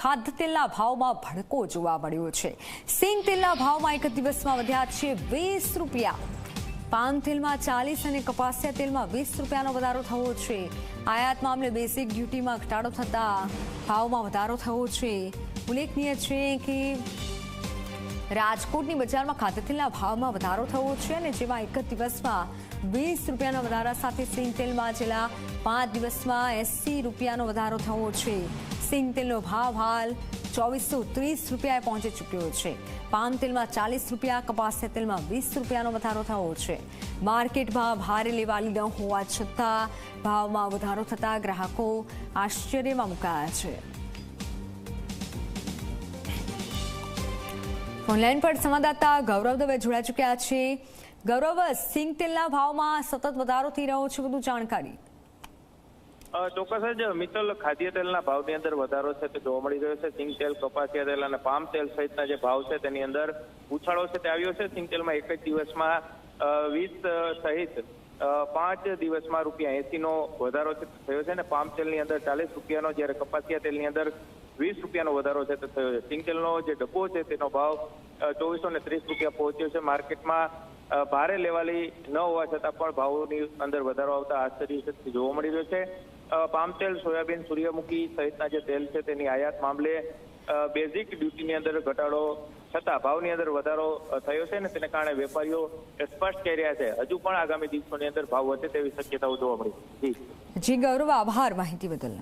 ખાદ્યતેલના ભાવમાં ભડકો જોવા મળ્યો છે। સિંગ તેલના ભાવમાં એક દિવસમાં વધ્યા છે 20 રૂપિયા। પામ તેલમાં 40 અને કપાસિયા તેલમાં 20 રૂપિયાનો વધારો થયો છે। આયાત મામલે બેઝિક ડ્યુટીમાં ઘટાડો થતા ભાવમાં વધારો થયો છે। ઉલ્લેખનીય છે કે રાજકોટની બજારમાં ખાદ્યતેલના ભાવમાં વધારો થયો છે અને જેમાં એક દિવસમાં 20 રૂપિયાના વધારા સાથે સિંગ તેલમાં છેલ્લા 5 દિવસમાં 80 રૂપિયાનો વધારો થયો છે। સિંગ તેલનો ભાવ હાલ 2430 રૂપિયાએ પહોંચી ચૂક્યો છે। પામ તેલમાં 40 રૂપિયા, કપાસિયા તેલમાં 20 રૂપિયાનો વધારો થયો છે। માર્કેટમાં ભારે લેવાલી ન હોવા છતાં ભાવમાં વધારો થતાં ગ્રાહકો આશ્ચર્યમાં મુકાયા છે। ઓનલાઈન પર સંવાદદાતા ગૌરવ દવે જોડાઈ ચૂક્યા છે। ગૌરવ, સિંગ તેલના ભાવમાં સતત વધારો થઈ રહ્યો છે, વધુ જાણકારી। ચોક્કસ જ મિત્તલ, ખાદ્ય તેલના ભાવની અંદર વધારો છે તે જોવા મળી રહ્યો છે। સિંગ તેલ, કપાસિયા તેલ અને પામ તેલ સહિતના જે ભાવ છે તેની અંદર ઉછાળો છે તે આવ્યો છે। સિંગ તેલમાં એક જ દિવસમાં 20 સહિત 5 દિવસમાં ₹80 નો વધારો છે થયો છે અને પામ તેલની અંદર 40 રૂપિયાનો, જ્યારે કપાસિયા તેલની અંદર 20 રૂપિયાનો વધારો છે તે થયો છે। સિંગ તેલનો જે ડબ્બો છે તેનો ભાવ 2430 રૂપિયા પહોંચ્યો છે। માર્કેટમાં ભારે લેવાલી ન હોવા છતાં પણ ભાવોની અંદર વધારો આવતા આશ્ચર્ય જોવા મળી રહ્યો છે। પામ તેલ, સોયાબીન, સૂર્યમુખી સહિતના જે તેલ છે તેની આયાત મામલે બેઝિક ડ્યુટીની અંદર ઘટાડો છતાં ભાવની અંદર વધારો થયો છે અને તેને કારણે વેપારીઓ સ્પષ્ટ કહી રહ્યા છે હજુ પણ આગામી દિવસોની અંદર ભાવ વધે તેવી શક્યતાઓ જોવા મળી। જી ગૌરવ, આભાર માહિતી બદલ।